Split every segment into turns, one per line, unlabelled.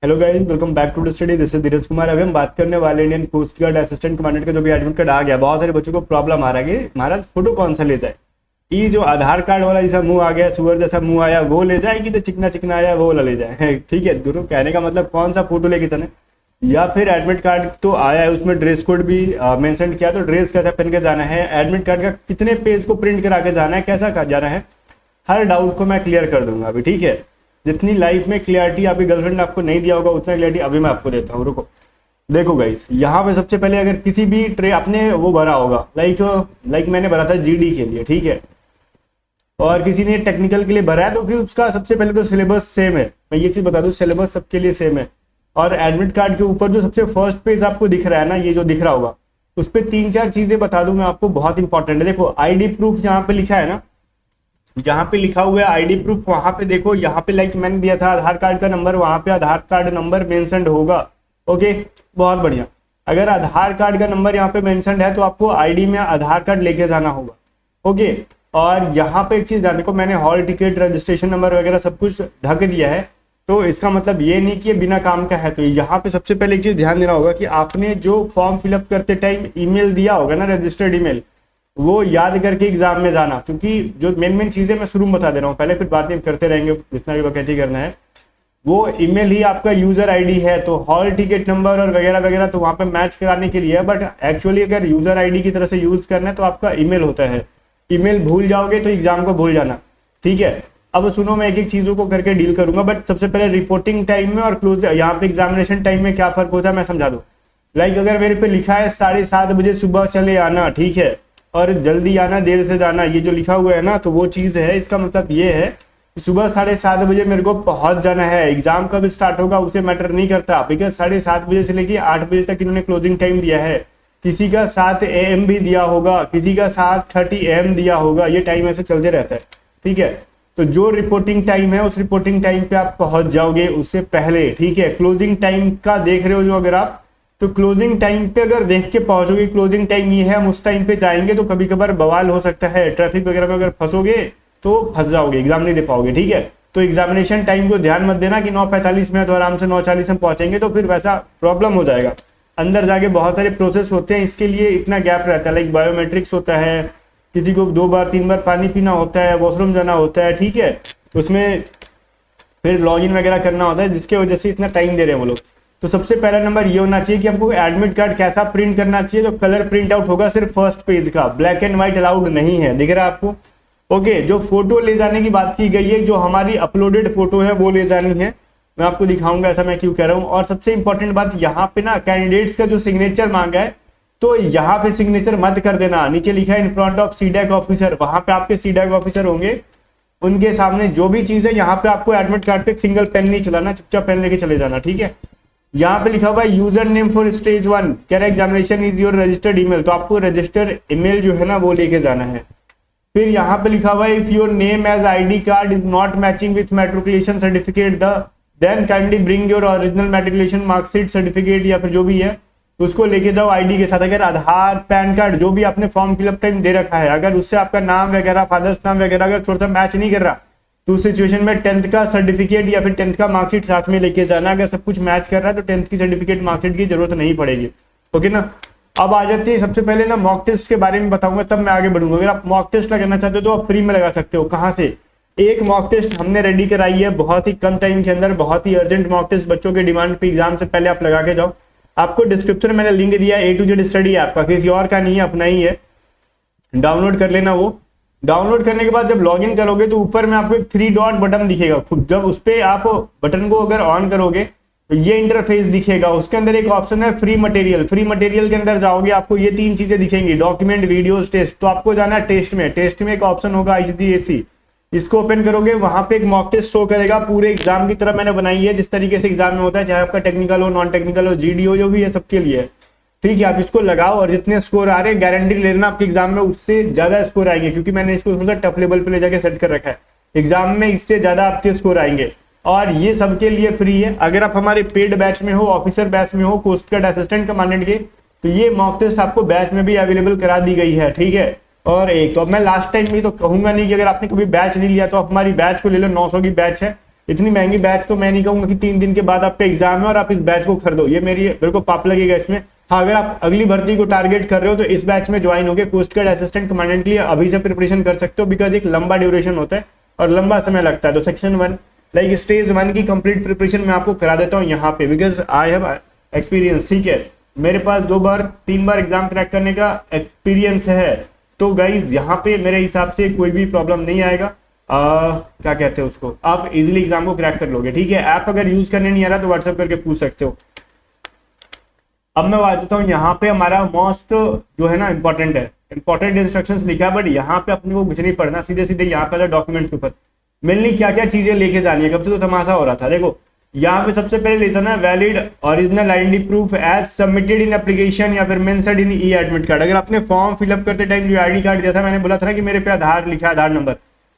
Hello guys, welcome back to the study. This is Dheeraj Kumar. अभी हम बात करने वाले Indian coast guard assistant commandant का जो भी एडमिट कार्ड आ गया। बहुत सारे बच्चों को प्रॉब्लम आ रहा है कि महाराज फोटो कौन सा ले जाए। ये जो आधार कार्ड वाला जैसा मुंह आ गया, सुअर जैसा मुंह आया वो ले जाए कि तो चिकना चिकना आया वो वाला ले जाए। ठीक है, दोनों कहने का मतलब कौन सा फोटो लेके चले, या फिर एडमिट कार्ड तो आया है उसमें ड्रेस कोड भी मेंशन किया, तो ड्रेस कैसा पहन के जाना है, एडमिट कार्ड का कितने पेज को प्रिंट करा के जाना है, कैसा जाना है, हर डाउट को मैं क्लियर कर दूंगा अभी। ठीक है, जितनी लाइफ में क्लियरिटी आपकी गर्लफ्रेंड ने आपको नहीं दिया होगा उतना क्लियरिटी अभी मैं आपको देता हूँ। रुको, देखो गाइस, यहाँ पे सबसे पहले अगर किसी भी ट्रे आपने वो भरा होगा, लाइक मैंने भरा था जीडी के लिए, ठीक है, और किसी ने टेक्निकल के लिए भरा है, तो फिर उसका सबसे पहले तो सिलेबस सेम है। मैं ये चीज बता दूं, सिलेबस सबके लिए सेम है। और एडमिट कार्ड के ऊपर जो सबसे फर्स्ट पेज आपको दिख रहा है ना, ये जो दिख रहा होगा, उस पर 3-4 चीजें बता दूं मैं आपको, बहुत इंपॉर्टेंट है। देखो आईडी प्रूफ यहाँ पे लिखा है ना, जहां पे लिखा हुआ है आईडी प्रूफ, वहां पे देखो, यहाँ पे लाइक मैंने दिया था आधार कार्ड का नंबर, वहां पे आधार कार्ड नंबर मेंशन्ड होगा। ओके, बहुत बढ़िया। अगर आधार कार्ड का नंबर यहाँ पे मेंशन्ड है तो आपको आईडी में आधार कार्ड लेके जाना होगा। ओके, और यहाँ पे एक चीज ध्यान देखो, मैंने हॉल टिकट, रजिस्ट्रेशन नंबर वगैरह सब कुछ ढक दिया है, तो इसका मतलब ये नहीं कि ये बिना काम का है। तो यहाँ पे सबसे पहले एक चीज ध्यान देना होगा कि आपने जो फॉर्म फिलअप करते टाइम ईमेल दिया होगा ना, रजिस्टर्ड ईमेल, वो याद करके एग्जाम में जाना। क्योंकि जो मेन चीजें मैं शुरू में बता दे रहा हूँ, पहले फिर बातें करते रहेंगे, जितना भी बकैती करना है। वो ईमेल ही आपका यूजर आईडी है, तो हॉल टिकट नंबर और वगैरह वगैरह तो वहां पे मैच कराने के लिए है, बट एक्चुअली अगर यूजर आईडी की तरह से यूज करना है तो आपका ईमेल होता है। ईमेल भूल जाओगे तो एग्जाम को भूल जाना। ठीक है, अब सुनो, मैं एक एक चीजों को करके डील करूंगा, बट सबसे पहले रिपोर्टिंग टाइम में और क्लोज यहाँ पे एग्जामिनेशन टाइम में क्या फर्क होता है मैं समझा दूं। लाइक अगर मेरे पे लिखा है 7:30 बजे सुबह चले आना, ठीक है, और जल्दी आना देर से जाना, ये जो लिखा हुआ है ना, तो वो चीज है। इसका मतलब ये है कि सुबह 7:30 बजे मेरे को पहुंच जाना है। एग्जाम कब स्टार्ट होगा उसे मैटर नहीं करता, बिकॉज 7:30 बजे से लेके 8 बजे तक इन्होंने क्लोजिंग टाइम दिया है। किसी का 7 AM भी दिया होगा, किसी का 7:30 AM दिया होगा, ये टाइम ऐसे चलते रहता है। ठीक है, तो जो रिपोर्टिंग टाइम है उस रिपोर्टिंग टाइम पे आप पहुंच जाओगे उससे पहले। ठीक है, क्लोजिंग टाइम का देख रहे हो जो, अगर आप तो क्लोजिंग टाइम पे अगर देख के पहुंचोगे क्लोजिंग टाइम ये है, हम उस टाइम पे जाएंगे तो कभी कभार बवाल हो सकता है, ट्रैफिक वगैरह में अगर फंसोगे तो फंस जाओगे, एग्जाम नहीं दे पाओगे। ठीक है, तो एग्जामिनेशन टाइम को ध्यान मत देना कि 9:45 में, तो आराम से 9:40 में पहुंचेंगे, तो फिर वैसा प्रॉब्लम हो जाएगा। अंदर जाके बहुत सारे प्रोसेस होते हैं, इसके लिए इतना गैप रहता है। लाइक बायोमेट्रिक्स होता है, किसी को 2 बार 3 बार पानी पीना होता है, वॉशरूम जाना होता है, ठीक है, उसमें फिर लॉगिन वगैरह करना होता है, जिसके वजह से इतना टाइम दे रहे हैं वो लोग। तो सबसे पहला नंबर ये होना चाहिए कि हमको एडमिट कार्ड कैसा प्रिंट करना चाहिए। तो कलर प्रिंट आउट होगा सिर्फ फर्स्ट पेज का, ब्लैक एंड व्हाइट अलाउड नहीं है, दिख रहा है आपको। ओके, जो फोटो ले जाने की बात की गई है, जो हमारी अपलोडेड फोटो है वो ले जानी है। मैं आपको दिखाऊंगा ऐसा मैं क्यों कह रहा हूँ। और सबसे इंपॉर्टेंट बात यहाँ पे ना, कैंडिडेट्स का जो सिग्नेचर मांगा है, तो यहाँ पे सिग्नेचर मत कर देना। नीचे लिखा है in front of CDAC officer, वहां पे आपके सीडैक ऑफिसर होंगे, उनके सामने जो भी चीज है, यहाँ पे आपको एडमिट कार्ड पे सिंगल पेन नहीं चलाना, चुपचाप पेन लेके चले जाना। ठीक है, यहाँ पे लिखा हुआ है यूजर नेम फॉर स्टेज 1 कह रहा है examination is your registered email, तो आपको रजिस्टर्ड ईमेल जो है ना वो लेके जाना है। फिर यहाँ पे लिखा हुआ है if your name as ID card is not matching with matriculation certificate then kindly bring your original matriculation marksheet certificate, या फिर जो भी है उसको लेके जाओ आईडी के साथ। अगर आधार, पैन कार्ड, जो भी आपने फॉर्म फिलअप टाइम दे रखा है, अगर उससे आपका नाम वगैरह, फादर्स नाम वगैरह अगर थोड़ा सा मैच नहीं कर रहा, तो उस सिचुएशन में 10th का सर्टिफिकेट या फिर 10th का मार्कशीट साथ में लेके जाना। अगर सब कुछ मैच कर रहा है तो 10th की सर्टिफिकेट, मार्कशीट की जरूरत नहीं पड़ेगी। ओके ना, अब आ जाते हैं सबसे पहले ना मॉक टेस्ट के बारे में बताऊंगा, तब मैं आगे बढ़ूंगा। अगर आप मॉक टेस्ट लगाना चाहते हो तो आप फ्री में लगा सकते हो। कहाँ से? एक मॉक टेस्ट हमने रेडी कराई है बहुत ही कम टाइम के अंदर, बहुत ही अर्जेंट मॉक टेस्ट, बच्चों के डिमांड पे, एग्जाम से पहले आप लगा के जाओ। आपको डिस्क्रिप्शन में मैंने लिंक दिया है, A to Z study app का, किसी और का नहीं है, अपना ही है, डाउनलोड कर लेना। वो डाउनलोड करने के बाद जब लॉगिन करोगे तो ऊपर में आपको एक 3 डॉट बटन दिखेगा। जब उस पर आप बटन को अगर ऑन करोगे तो ये इंटरफेस दिखेगा। उसके अंदर एक ऑप्शन है फ्री मटेरियल। फ्री मटेरियल के अंदर जाओगे, आपको ये 3 चीजें दिखेंगी, डॉक्यूमेंट, वीडियोस, टेस्ट। तो आपको जाना है टेस्ट में। टेस्ट में एक ऑप्शन होगा ICSE, इसको ओपन करोगे, वहां पे एक मॉक टेस्ट शो करेगा, पूरे एग्जाम की तरह मैंने बनाई है, जिस तरीके से एग्जाम में होता है, चाहे आपका टेक्निकल हो, नॉन टेक्निकल हो, GD हो, जो भी है सबके लिए। ठीक है, आप इसको लगाओ और जितने स्कोर आ रहे हैं गारंटी लेना आपके एग्जाम में उससे ज्यादा स्कोर आएंगे, क्योंकि मैंने इसको थोड़ा टफ लेवल पे ले जाके सेट कर रखा है। एग्जाम में इससे ज्यादा आपके स्कोर आएंगे और ये सबके लिए फ्री है। अगर आप हमारे पेड बैच में हो, ऑफिसर बैच में हो, कोस्ट गार्ड असिस्टेंट कमांडेंट के, तो ये मॉक टेस्ट आपको बैच में भी अवेलेबल करा दी गई है। ठीक है, और एक तो अब मैं लास्ट टाइम भी तो कहूंगा नहीं कि अगर आपने कभी बैच नहीं लिया तो आप हमारी बैच को ले लो, 900 की बैच है। इतनी महंगी बैच तो मैं नहीं कहूंगा कि 3 दिन के बाद आपका एग्जाम है और आप इस बैच को खरीदो, ये मेरे को पाप लगेगा इसमें। हाँ, अगर आप अगली भर्ती को टारगेट कर रहे हो तो इस बैच में ज्वाइन होकर कोस्ट गार्ड असिस्टेंट कमांडेंट के लिए अभी से प्रिपरेशन कर सकते हो, बिकॉज एक लंबा ड्यूरेशन होता है और लंबा समय लगता है। तो सेक्शन 1 लाइक स्टेज 1 की कंप्लीट प्रिपरेशन मैं आपको करा देता हूँ यहाँ पे, बिकॉज आई हैव एक्सपीरियंस। ठीक है, मेरे पास 2 बार 3 बार एग्जाम क्रैक करने का एक्सपीरियंस है। तो गाइज यहाँ पे मेरे हिसाब से कोई भी प्रॉब्लम नहीं आएगा। क्या कहते हैं उसको, आप इजीली एग्जाम को क्रैक कर लोगे। ठीक है, ऐप अगर यूज करने नहीं आ रहा तो व्हाट्सएप करके पूछ सकते हो। अब मैं बता देता हूँ यहाँ पे हमारा मोस्ट जो है ना इंपॉर्टेंट है, इंपॉर्टेंट इंस्ट्रक्शंस लिखा है, बट यहाँ पे अपने को कुछ नहीं पढ़ना, सीधे सीधे यहाँ पे डॉक्यूमेंट्स के ऊपर मेनली क्या क्या चीजें लेके जानी है। कब से तो तमाशा हो रहा था, देखो यहाँ पे सबसे पहले ले जाना valid original identity proof as submitted in application या फिर mentioned in E admit card. अगर आपने फॉर्म फिलअप करते टाइम जो आईडी कार्ड दिया था, मैंने बोला था ना कि मेरे पे आधार लिखा है, आधार नंबर,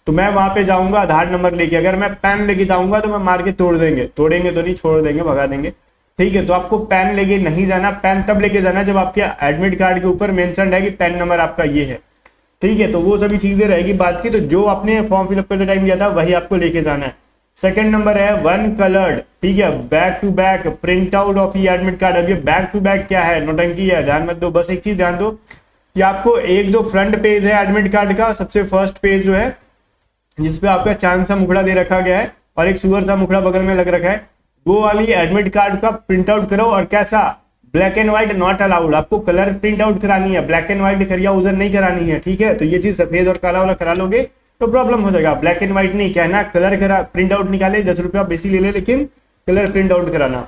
तो मैं वहां पे जाऊंगा आधार नंबर लेके। अगर मैं पैन लेके जाऊंगा तो मैं मार के तोड़ेंगे तो नहीं, छोड़ देंगे, भगा देंगे। ठीक है, तो आपको पैन लेके नहीं जाना, पैन तब लेके जाना जब आपके एडमिट कार्ड के ऊपर मेंशन्ड है कि पैन नंबर आपका ये है। ठीक है, तो वो सभी चीजें रहेगी बात की। तो जो आपने फॉर्म फिलअप करते टाइम दिया था वही आपको लेके जाना है। सेकंड नंबर है 1 कलर्ड, ठीक है, back to back print out of E admit card. अब ये बैक टू बैक क्या है, नोटंकी है, ध्यान मत दो। बस एक चीज ध्यान दो कि आपको एक जो फ्रंट पेज है एडमिट कार्ड का, सबसे फर्स्ट पेज जो है जिसपे आपका चांद सा मुखड़ा दे रखा गया है और एक सुअर सा मुखड़ा बगल में लग रखा है, वो वाली एडमिट कार्ड का प्रिंट आउट करो। और कैसा, black and white not allowed, आपको कलर प्रिंट आउट करानी है, ब्लैक एंड व्हाइट करिया उधर नहीं करानी है। ठीक है, तो ये चीज सफेद और काला वाला करा लोगे तो प्रॉब्लम हो जाएगा। ब्लैक एंड व्हाइट नहीं कहना, कलर करा प्रिंट आउट निकाले, 10 रुपया बेसी ले ले, लेकिन कलर प्रिंट आउट कराना।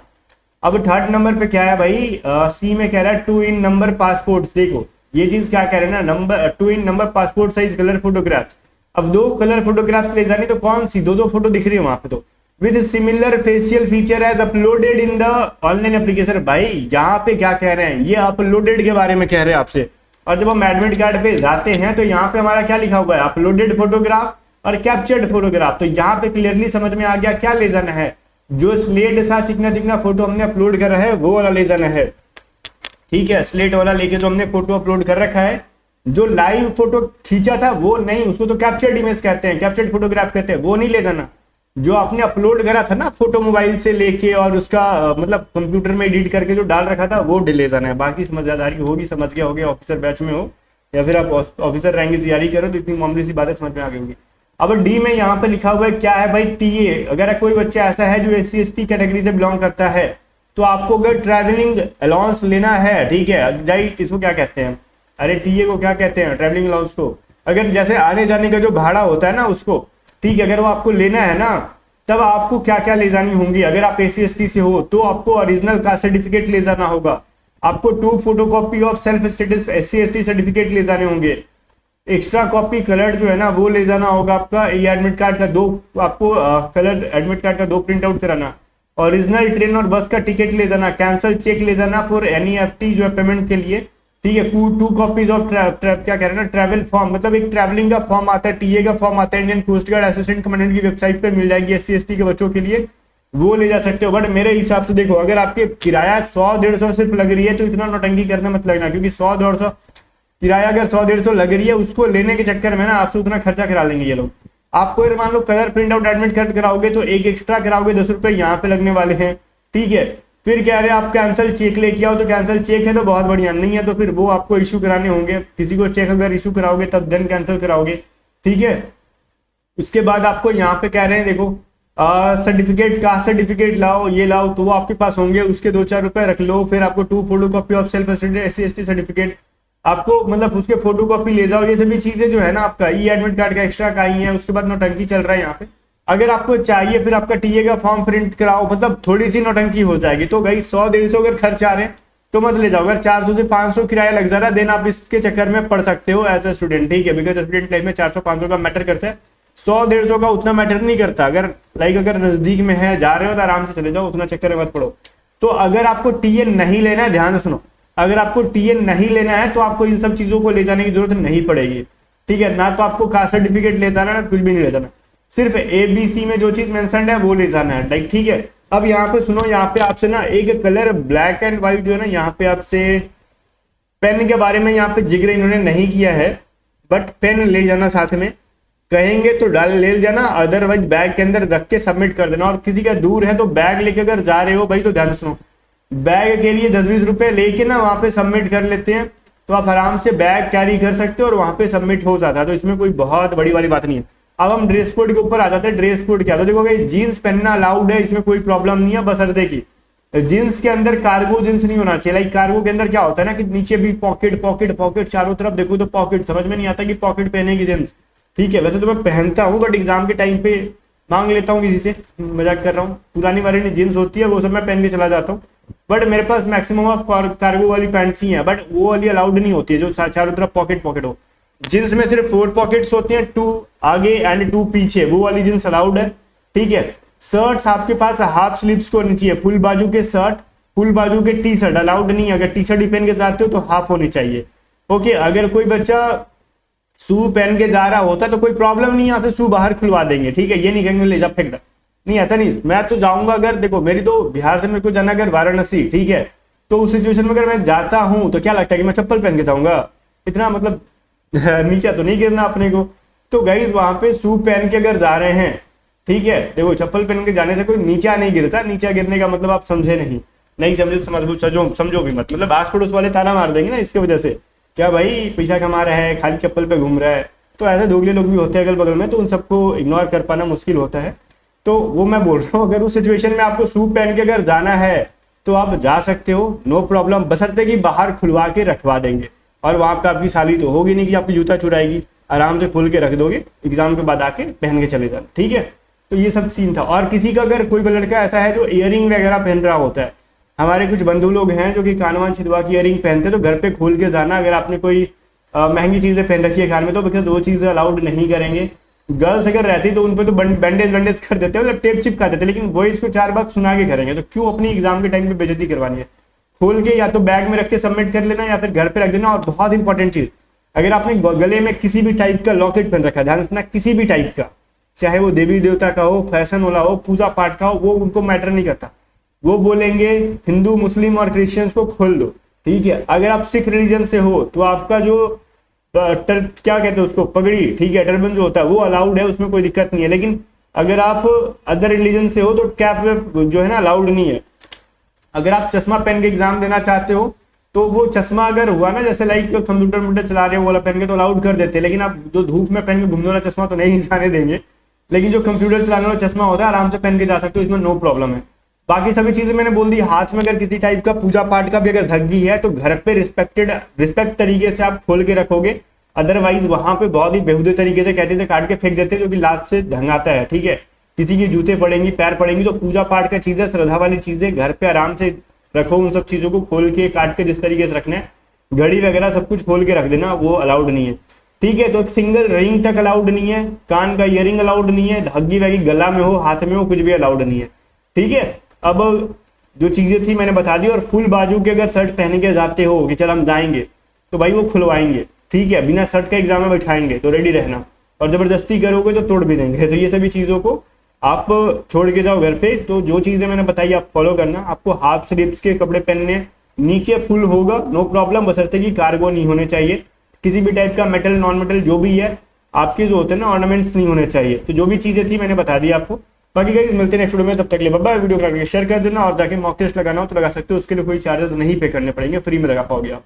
अब थर्ड नंबर पे क्या है भाई, सी में कह रहा है 2 इन नंबर पासपोर्ट। देखो ये चीज क्या कह रहे हैं ना, number 2 in number passport size colour photographs. अब 2 कलर फोटोग्राफ्स ले जानी, तो कौन सी 2 फोटो दिख रही है वहां पे, तो with similar facial feature as uploaded in the online application. भाई यहाँ पे क्या कह रहे हैं, ये अपलोडेड के बारे में कह रहे हैं आपसे। और जब हम एडमिट कार्ड पे जाते हैं तो यहाँ पे हमारा क्या लिखा हुआ है, अपलोडेड फोटोग्राफ और कैप्चर्ड फोटोग्राफ। तो यहाँ पे क्लियरली समझ में आ गया क्या ले जाना है, जो स्लेट सा चिकना चिकना फोटो हमने अपलोड करा है वो वाला ले जाना है। ठीक है, स्लेट वाला लेके जो हमने फोटो अपलोड कर रखा है, जो लाइव फोटो खींचा था वो नहीं, उसको तो कैप्चर्ड इमेज कहते हैं, कैप्चर्ड फोटोग्राफ कहते हैं, वो नहीं ले जाना। जो आपने अपलोड करा था ना फोटो मोबाइल से लेके और उसका मतलब कंप्यूटर में एडिट करके जो डाल रखा था वो ले जाना है। बाकी समझदारी होगी, समझ गया होगे, ऑफिसर बैच में हो या फिर आप ऑफिसर रैंक की तैयारी करो तो इतनी मामूली सी बातें समझ में आ गई होगी। अब डी में यहाँ पे लिखा हुआ है क्या है भाई, टीए। अगर कोई बच्चा ऐसा है जो SC/ST कैटेगरी से बिलोंग करता है तो आपको अगर ट्रैवलिंग अलाउंस लेना है, ठीक है, जाइए इसको क्या कहते हैं, अरे टीए को क्या कहते हैं, ट्रैवलिंग अलाउंस को। अगर जैसे आने जाने का जो भाड़ा होता है ना उसको, ठीक है, अगर वो आपको लेना है ना, तब आपको क्या क्या ले जानी होंगी। अगर आप SC/ST से हो तो आपको ओरिजिनल कास्ट सर्टिफिकेट ले जाना होगा, आपको 2 photocopy of self status SC/ST certificate ले जाने होंगे, एक्स्ट्रा कॉपी कलर जो है ना वो ले जाना होगा आपका। ई एडमिट कार्ड का 2 आपको कलर एडमिट कार्ड का 2 प्रिंट आउट कराना, ओरिजिनल ट्रेन और बस का टिकट ले जाना, कैंसल चेक ले जाना फॉर NEFT जो है पेमेंट के लिए। ठीक है, 2 कॉपीज ऑफ क्या कह रहे हैं ना, ट्रैवल फॉर्म, मतलब एक ट्रैवलिंग का फॉर्म आता है, टीए का फॉर्म आता है, Indian coast guard assistant commandant की वेबसाइट पे मिल जाएगी SC/ST के बच्चों के लिए, वो ले जा सकते हो। बट मेरे हिसाब से देखो, अगर आपके किराया 100-150 सिर्फ लग रही है तो इतना नौटंकी करने मत लगना, क्योंकि 100-150 किराया अगर 100-150 लग रही है उसको लेने के चक्कर में ना आपसे उतना खर्चा करा लेंगे ये लोग। आपको अगर मान लो colour print out admit card कराओगे तो एक एक्स्ट्रा कराओगे, 10 रुपए यहाँ पे लगने वाले हैं। ठीक है, फिर कह रहे हैं आप कैंसिल चेक लेके आओ, तो कैंसिल चेक है तो बहुत बढ़िया, नहीं है तो फिर वो आपको इशू कराने होंगे। किसी को चेक अगर इशू कराओगे तब देन कैंसिल कराओगे। ठीक है, उसके बाद आपको यहाँ पे कह रहे हैं देखो सर्टिफिकेट, कास्ट सर्टिफिकेट लाओ, ये लाओ, तो वो आपके पास होंगे, उसके 2-4 रुपए रख लो। फिर आपको 2 photocopy of self SC/ST certificate, आपको मतलब उसके फोटोकॉपी ले जाओ। ये सभी चीजें जो है ना आपका ई एडमिट कार्ड का एक्स्ट्रा का ही है। उसके बाद नौटंकी चल रहा है यहाँ पे, अगर आपको चाहिए फिर आपका टीए का फॉर्म प्रिंट कराओ, मतलब थोड़ी सी नौटंकी हो जाएगी। तो भाई 100-150 अगर खर्च आ रहे हैं तो मत ले जाओ। अगर 400 से 500 किराया लग जा रहा है देन आप इसके चक्कर में पढ़ सकते हो एज ए स्टूडेंट। ठीक है, बिकॉज स्टूडेंट लाइफ में 400-500 का मैटर करता है, 100-150 का उतना मैटर नहीं करता। अगर अगर नजदीक में है, जा रहे हो तो आराम से चले जाओ, उतना चक्कर में मत पड़ो। तो अगर आपको टीए नहीं लेना है, ध्यान से सुनो, अगर आपको टीए नहीं लेना है तो आपको इन सब चीजों को ले जाने की जरूरत नहीं पड़ेगी। ठीक है, ना तो आपको कास्ट सर्टिफिकेट ले जाना, ना कुछ भी नहीं ले जाना, सिर्फ ABC में जो चीज मेंशन्ड है वो ले जाना है। लाइक ठीक है, अब यहाँ पे सुनो, यहाँ पे आपसे ना एक कलर ब्लैक एंड व्हाइट जो है ना, यहाँ पे आपसे पेन के बारे में यहाँ पे जिक्र इन्होंने नहीं किया है, बट पेन ले जाना साथ में। कहेंगे तो डाल ले जाना, अदरवाइज बैग के अंदर रख के सबमिट कर देना। और किसी का दूर है तो बैग लेके अगर जा रहे हो भाई तो ध्यान सुनो, बैग के लिए 10-20 रुपए लेके ना वहां पे सबमिट कर लेते हैं, तो आप आराम से बैग कैरी कर सकते हो और वहां पे सबमिट हो जाता है। तो इसमें कोई बहुत बड़ी वाली बात नहीं है। अब हम ड्रेस कोड के ऊपर आ जाते हैं। ड्रेस कोड क्या, तो देखो भाई जीन्स पहनना अलाउड है, इसमें कोई प्रॉब्लम नहीं है, बशर्ते की जींस के अंदर कार्गो जींस नहीं होना चाहिए। लाइक कार्गो के अंदर क्या होता है ना कि नीचे भी पॉकेट पॉकेट पॉकेट, चारों तरफ देखो तो पॉकेट, समझ में नहीं आता कि पॉकेट पहनेगी जींस। ठीक है, वैसे तो मैं पहनता हूँ बट एग्जाम के टाइम पे मांग लेता हूँ किसी से, मजाक कर रहा हूँ। पुरानी वाली जींस होती है वो सब मैं पहन के चला जाता हूँ, बट मेरे पास मैक्सिमम ऑफ कार्गो वाली पैंट्स ही है, बट वो वाली अलाउड नहीं होती है जो चारों तरफ पॉकेट पॉकेट हो। जींस में सिर्फ 4 पॉकेट्स होती हैं, 2 आगे एंड 2 पीछे, वो वाली जींस अलाउड है। ठीक है, शर्ट्स आपके पास हाफ स्लीव्स को होनी चाहिए, फुल बाजू के शर्ट, फुल बाजू के टी शर्ट अलाउड नहीं है। अगर टी शर्ट ही पहन के जाते हो तो हाफ होनी चाहिए। ओके, अगर कोई बच्चा शू पहन के जा रहा होता तो कोई प्रॉब्लम नहीं है, यहाँ पे शू बाहर खुलवा देंगे। ठीक है, ये नहीं कहेंगे ले जा फेंक दे, नहीं ऐसा नहीं। मैं तो जाऊंगा, अगर देखो मेरी तो बिहार से मेरे को जाना अगर वाराणसी, ठीक है, तो उस सिचुएशन में अगर मैं जाता हूं तो क्या लगता है कि मैं चप्पल पहन के जाऊंगा, इतना मतलब नीचे तो नहीं गिरना अपने को। तो गाइस वहां पे शू पहन के अगर जा रहे हैं, ठीक है, देखो चप्पल पहन के जाने से कोई नीचा नहीं गिरता। नीचा गिरने का मतलब आप समझे नहीं समझे, समझो भी मत, मतलब आस पड़ोस वाले ताना मार देंगे ना इसके वजह से, क्या भाई पैसा कमा रहा है खाली चप्पल पे घूम रहा है। तो ऐसे दोगले लोग भी होते हैं अगल बगल में, तो उन सबको इग्नोर कर पाना मुश्किल होता है। तो वो मैं बोल रहा हूँ, अगर उस सिचुएशन में आपको शू पहन के अगर जाना है तो आप जा सकते हो, नो प्रॉब्लम, बशर्ते कि बाहर खुलवा के रखवा देंगे। और वहां पे आपकी साली तो होगी नहीं कि आपकी जूता चुराएगी, आराम से खोल के रख दोगे, एग्जाम के बाद आके पहन के चले जाना। ठीक है, तो ये सब सीन था। और किसी का अगर कोई लड़का ऐसा है जो इयरिंग वगैरह पहन रहा होता है, हमारे कुछ बंधु लोग हैं जो कि कानवान छिदवा की इयरिंग पहनते हैं, तो घर पे खोल के जाना। अगर आपने कोई महंगी चीजें पहन रखी है कान में तो बिकॉज वो चीजें अलाउड नहीं करेंगे। गर्ल्स अगर रहती तो उनपे तो बैंडेज कर देते हैं, मतलब टेप चिपका देते, लेकिन बॉयज को 4 बात सुना के करेंगे। तो क्यों अपनी एग्जाम के टाइम पे बेइज्जती करवानी है। खोल के या तो बैग में रख के सबमिट कर लेना या फिर घर पे रख देना। और बहुत इंपॉर्टेंट चीज, अगर आपने गले में किसी भी टाइप का लॉकेट पहन रखा है, ध्यान रखना किसी भी टाइप का, चाहे वो देवी देवता का हो, फैशन वाला हो, पूजा पाठ का हो, वो उनको मैटर नहीं करता। वो बोलेंगे हिंदू मुस्लिम और क्रिश्चियंस को खोल दो। ठीक है, अगर आप सिख रिलीजन से हो तो आपका जो क्या कहते हैं उसको, पगड़ी, ठीक है, टर्बन जो होता है वो अलाउड है, उसमें कोई दिक्कत नहीं है। लेकिन अगर आप अदर रिलीजन से हो तो कैप जो है ना अलाउड नहीं है। अगर आप चश्मा पहन के एग्जाम देना चाहते हो तो वो चश्मा अगर हुआ ना, जैसे लाइक कंप्यूटर चला रहे हो वाला पहन के तो अलाउड कर देते हैं, लेकिन आप जो धूप में पहन के घूमने वाला चश्मा तो नहीं जाने देंगे। लेकिन जो कंप्यूटर चलाने वाला चश्मा होता है आराम से पहन के जा सकते हो, इसमें नो प्रॉब्लम है। बाकी सभी चीजें मैंने बोल दी। हाथ में अगर किसी टाइप का पूजा पाठ का भी अगर धग्गी है तो घर पे रिस्पेक्ट तरीके से आप खोल के रखोगे। अदरवाइज वहां पे बहुत ही बेहुदे तरीके से कहते थे काट के फेंक देते हैं, जो कि लात से ढंगाता है। ठीक है, किसी की जूते पड़ेंगी, पैर पड़ेंगी, तो पूजा पाठ का चीजें, श्रद्धा वाली चीजें घर पे आराम से रखो। उन सब चीजों को खोल के काट के जिस तरीके से रखना है, घड़ी वगैरह सब कुछ खोल के रख देना, वो अलाउड नहीं है। ठीक है, तो एक सिंगल रिंग तक अलाउड नहीं है, कान का ईयरिंग अलाउड नहीं है, धागी वैगी गला में हो, हाथ में हो, कुछ भी अलाउड नहीं है। ठीक है, अब जो चीजें थी मैंने बता दी। और फुल बाजू के अगर शर्ट पहन के जाते हो कि चल हम जाएंगे, तो भाई वो खुलवाएंगे। ठीक है, बिना शर्ट का एग्जाम में बैठाएंगे, तो रेडी रहना। और जबरदस्ती करोगे तो तोड़ भी देंगे। तो ये सभी चीजों को आप छोड़ के जाओ घर पे। तो जो चीजें मैंने बताई आप फॉलो करना। आपको हाफ स्लीव्स के कपड़े पहनने, नीचे फुल होगा नो प्रॉब्लम, बशर्ते कि कार्गो नहीं होने चाहिए। किसी भी टाइप का मेटल नॉन मेटल जो भी है आपके जो होते हैं ना ऑर्नामेंट्स नहीं होने चाहिए। तो जो भी चीजें थी मैंने बता दी आपको। बाकी गाइस मिलते हैं नेक्स्ट वीडियो में, तब तक के लिए बाय बाय। वीडियो को शेयर कर देना और जाके मॉक टेस्ट लगाना हो तो लगा सकते हो, उसके लिए कोई चार्जेस नहीं पे करने पड़ेंगे, फ्री में लगा पाओगे आप।